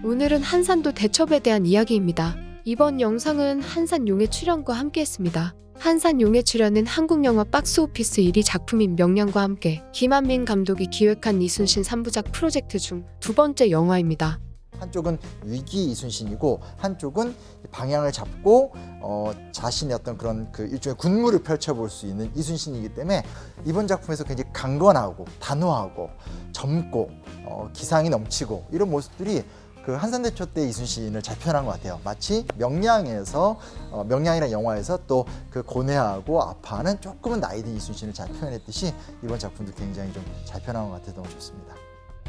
오늘은 한산도 대첩에 대한 이야기입니다. 이번 영상은 한산용의 출연과 함께 했습니다. 한산용의 출연은 한국영화 박스오피스 1위 작품인 명량과 함께 김한민 감독이 기획한 이순신 3부작 프로젝트 중 두 번째 영화입니다. 한쪽은 위기 이순신이고 한쪽은 방향을 잡고 자신의 어떤 그런 그 일종의 군무를 펼쳐볼 수 있는 이순신이기 때문에 이번 작품에서 굉장히 강건하고 단호하고 젊고 기상이 넘치고 이런 모습들이 그 한산대첩 때 이순신을 잘 표현한 것 같아요. 마치 명량에서 명량이라는 영화에서 또 그 고뇌하고 아파하는 조금은 나이 든 이순신을 잘 표현했듯이 이번 작품도 굉장히 좀 잘 표현한 것 같아서 너무 좋습니다.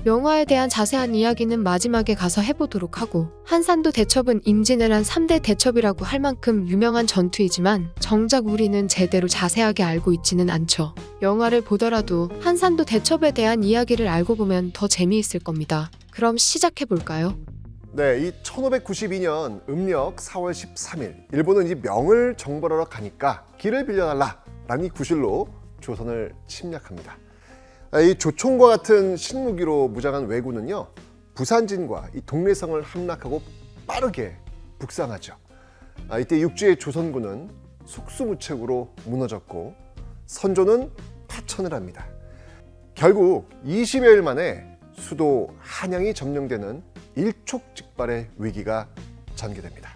영화에 대한 자세한 이야기는 마지막에 가서 해보도록 하고, 한산도 대첩은 임진왜란 3대 대첩이라고 할 만큼 유명한 전투이지만 정작 우리는 제대로 자세하게 알고 있지는 않죠. 영화를 보더라도 한산도 대첩에 대한 이야기를 알고 보면 더 재미있을 겁니다. 그럼 시작해볼까요? 네, 이 1592년 음력 4월 13일 일본은 이 명을 정벌하러 가니까 길을 빌려달라라는 이 구실로 조선을 침략합니다. 이 조총과 같은 신무기로 무장한 왜군은요, 부산진과 이 동래성을 함락하고 빠르게 북상하죠. 이때 육지의 조선군은 속수무책으로 무너졌고 선조는 파천을 합니다. 결국 20여일 만에 수도 한양이 점령되는 일촉즉발의 위기가 전개됩니다.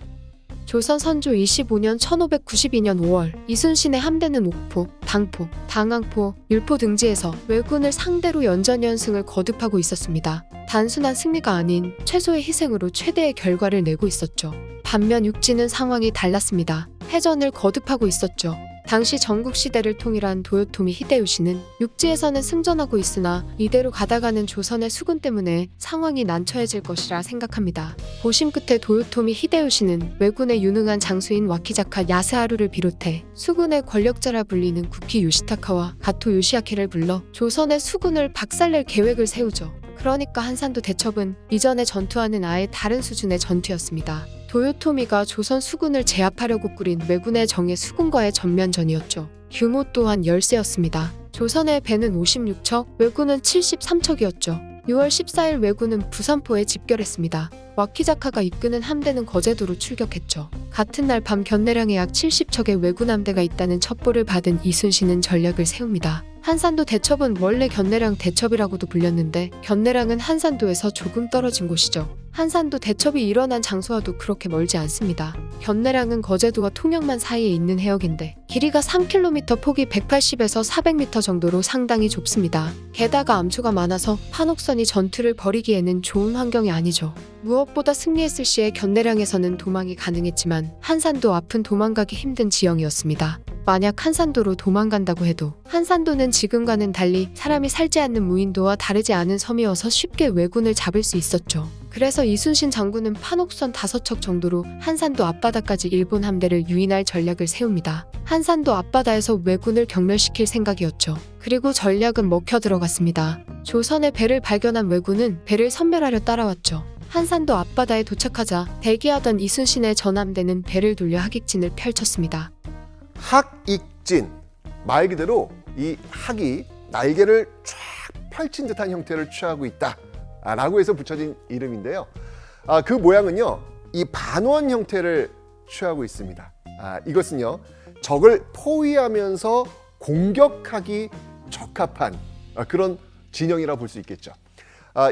조선 선조 25년 1592년 5월 이순신의 함대는 옥포, 당포, 당항포, 율포 등지에서 왜군을 상대로 연전연승을 거듭하고 있었습니다. 단순한 승리가 아닌 최소의 희생으로 최대의 결과를 내고 있었죠. 반면 육지는 상황이 달랐습니다. 해전을 거듭하고 있었죠. 당시 전국시대를 통일한 도요토미 히데요시는 육지에서는 승전하고 있으나 이대로 가다가는 조선의 수군 때문에 상황이 난처해질 것이라 생각합니다. 고심 끝에 도요토미 히데요시는 왜군의 유능한 장수인 와키자카 야스하루를 비롯해 수군의 권력자라 불리는 구키 요시타카와 가토 요시아케를 불러 조선의 수군을 박살낼 계획을 세우죠. 그러니까 한산도 대첩은 이전의 전투와는 아예 다른 수준의 전투였습니다. 도요토미가 조선 수군을 제압하려고 꾸린 왜군의 정예 수군과의 전면전이었죠. 규모 또한 열세였습니다. 조선의 배는 56척, 왜군은 73척이었죠. 6월 14일 왜군은 부산포에 집결했습니다. 와키자카가 이끄는 함대는 거제도로 출격했죠. 같은 날 밤 견내량에 약 70척의 왜군 함대가 있다는 첩보를 받은 이순신은 전략을 세웁니다. 한산도 대첩은 원래 견내량 대첩이라고도 불렸는데 견내량은 한산도에서 조금 떨어진 곳이죠. 한산도 대첩이 일어난 장소와도 그렇게 멀지 않습니다. 견내량은 거제도와 통영만 사이에 있는 해역인데 길이가 3km, 폭이 180에서 400m 정도로 상당히 좁습니다. 게다가 암초가 많아서 판옥선이 전투를 벌이기에는 좋은 환경이 아니죠. 무엇보다 승리했을 시에 견내량에서는 도망이 가능했지만 한산도 앞은 도망가기 힘든 지형이었습니다. 만약 한산도로 도망간다고 해도 한산도는 지금과는 달리 사람이 살지 않는 무인도와 다르지 않은 섬이어서 쉽게 왜군을 잡을 수 있었죠. 그래서 이순신 장군은 판옥선 5척 정도로 한산도 앞바다까지 일본 함대를 유인할 전략을 세웁니다. 한산도 앞바다에서 왜군을 경멸시킬 생각이었죠. 그리고 전략은 먹혀 들어갔습니다. 조선의 배를 발견한 왜군은 배를 섬멸하려 따라왔죠. 한산도 앞바다에 도착하자 대기하던 이순신의 전함대는 배를 돌려 하객진을 펼쳤습니다. 학익진, 말 그대로 이 학이 날개를 쫙 펼친 듯한 형태를 취하고 있다 라고 해서 붙여진 이름인데요. 그 모양은요, 이 반원 형태를 취하고 있습니다. 이것은요, 적을 포위하면서 공격하기 적합한 그런 진영이라 볼 수 있겠죠.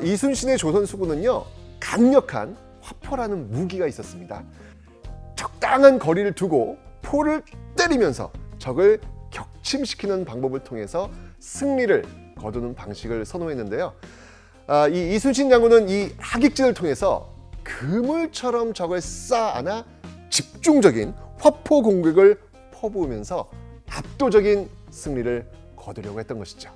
이순신의 조선 수군은요, 강력한 화포라는 무기가 있었습니다. 적당한 거리를 두고 포를 때리면서 적을 격침시키는 방법을 통해서 승리를 거두는 방식을 선호했는데요. 이 이순신 장군은 이 하객진을 통해서 그물처럼 적을 쌓아안아 집중적인 화포 공격을 퍼부으면서 압도적인 승리를 거두려고 했던 것이죠.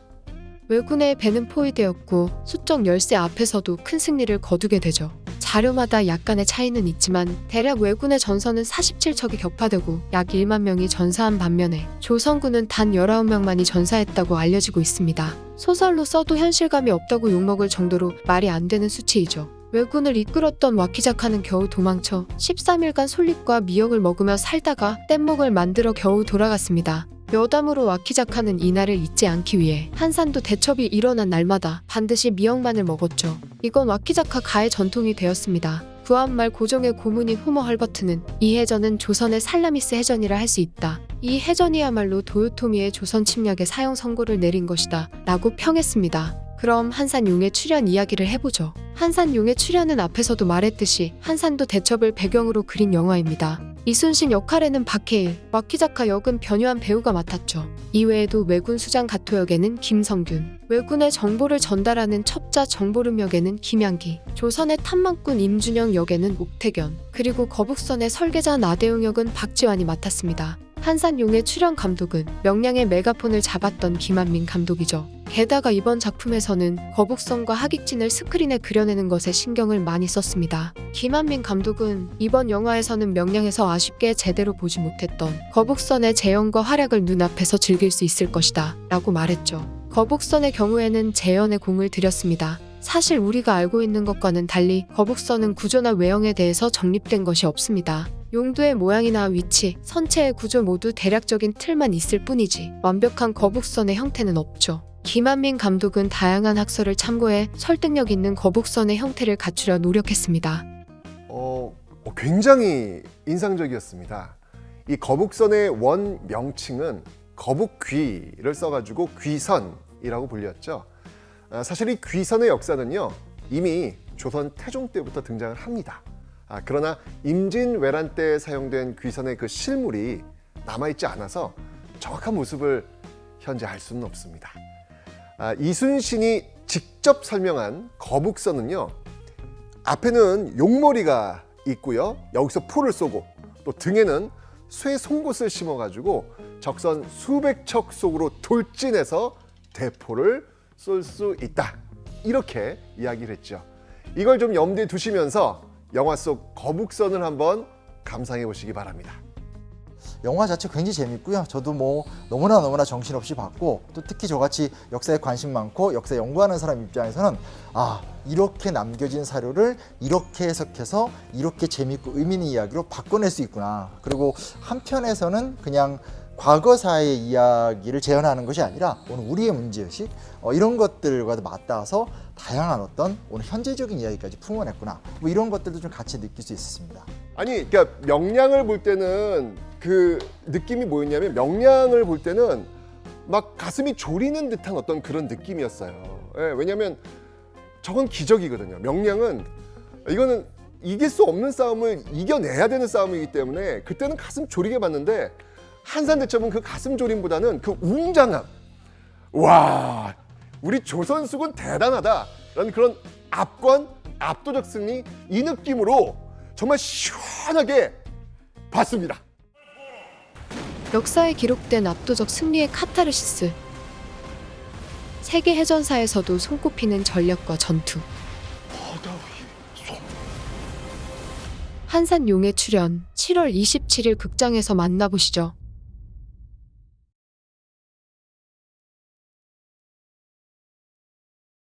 왜군의 배는 포위되었고 수적 열세 앞에서도 큰 승리를 거두게 되죠. 자료마다 약간의 차이는 있지만 대략 왜군의 전선은 47척이 격파되고 약 1만 명이 전사한 반면에 조선군은 단 19명만이 전사했다고 알려지고 있습니다. 소설로 써도 현실감이 없다고 욕먹을 정도로 말이 안 되는 수치이죠. 왜군을 이끌었던 와키자카는 겨우 도망쳐 13일간 솔잎과 미역을 먹으며 살다가 뗏목을 만들어 겨우 돌아갔습니다. 여담으로 와키자카는 이날을 잊지 않기 위해 한산도 대첩이 일어난 날마다 반드시 미역만을 먹었죠. 이건 와키자카 가의 전통이 되었습니다. 구한말 고종의 고문인 후머 헐버트는 이 해전은 조선의 살라미스 해전이라 할 수 있다. 이 해전이야말로 도요토미의 조선 침략에 사형 선고를 내린 것이다 라고 평했습니다. 그럼 한산용의 출현 이야기를 해보죠. 한산용의 출현은 앞에서도 말했듯이 한산도 대첩을 배경으로 그린 영화입니다. 이순신 역할에는 박해일, 와키자카 역은 변요한 배우가 맡았죠. 이외에도 왜군 수장 가토 역에는 김성균, 왜군의 정보를 전달하는 첩자 정보름 역에는 김양기, 조선의 탐망꾼 임준영 역에는 옥태견, 그리고 거북선의 설계자 나대용 역은 박지환이 맡았습니다. 한산용의 출연 감독은 명량의 메가폰을 잡았던 김한민 감독이죠. 게다가 이번 작품에서는 거북선과 하객진을 스크린에 그려내는 것에 신경을 많이 썼습니다. 김한민 감독은 이번 영화에서는 명량에서 아쉽게 제대로 보지 못했던 거북선의 재현과 활약을 눈앞에서 즐길 수 있을 것이다 라고 말했죠. 거북선의 경우에는 재현에 공을 들였습니다. 사실 우리가 알고 있는 것과는 달리 거북선은 구조나 외형에 대해서 정립된 것이 없습니다. 용도의 모양이나 위치, 선체의 구조 모두 대략적인 틀만 있을 뿐이지 완벽한 거북선의 형태는 없죠. 김한민 감독은 다양한 학설을 참고해 설득력 있는 거북선의 형태를 갖추려 노력했습니다. 굉장히 인상적이었습니다. 이 거북선의 원 명칭은 거북귀를 써가지고 귀선이라고 불렸죠. 사실 이 귀선의 역사는요 이미 조선 태종 때부터 등장을 합니다. 그러나 임진왜란 때 사용된 귀선의 그 실물이 남아있지 않아서 정확한 모습을 현재 알 수는 없습니다. 이순신이 직접 설명한 거북선은요 앞에는 용머리가 있고요 여기서 포를 쏘고 또 등에는 쇠 송곳을 심어가지고 적선 수백 척 속으로 돌진해서 대포를 쏠 수 있다 이렇게 이야기를 했죠. 이걸 좀 염두에 두시면서 영화 속 거북선을 한번 감상해 보시기 바랍니다. 영화 자체 굉장히 재밌고요. 저도 뭐 너무나 정신없이 봤고 또 특히 저같이 역사에 관심 많고 역사 연구하는 사람 입장에서는 이렇게 남겨진 사료를 이렇게 해석해서 이렇게 재밌고 의미 있는 이야기로 바꿔낼 수 있구나. 그리고 한편에서는 그냥 과거사의 이야기를 재현하는 것이 아니라 오늘 우리의 문제의식 이런 것들과도 맞닿아서 다양한 어떤 오늘 현재적인 이야기까지 품어냈구나. 뭐 이런 것들도 좀 같이 느낄 수 있었습니다. 아니 그러니까 명량을 볼 때는 그 느낌이 뭐였냐면 명량을 볼 때는 막 가슴이 졸이는 듯한 어떤 그런 느낌이었어요. 왜냐하면 저건 기적이거든요. 명량은 이거는 이길 수 없는 싸움을 이겨내야 되는 싸움이기 때문에 그때는 가슴 졸이게 봤는데 한산대첩은 그 가슴 졸임보다는 그 웅장함, 와 우리 조선수군 대단하다라는 그런 압권, 압도적 승리 이 느낌으로 정말 시원하게 봤습니다. 역사에 기록된 압도적 승리의 카타르시스. 세계 해전사에서도 손꼽히는 전략과 전투. 한산용의 출연 7월 27일 극장에서 만나보시죠.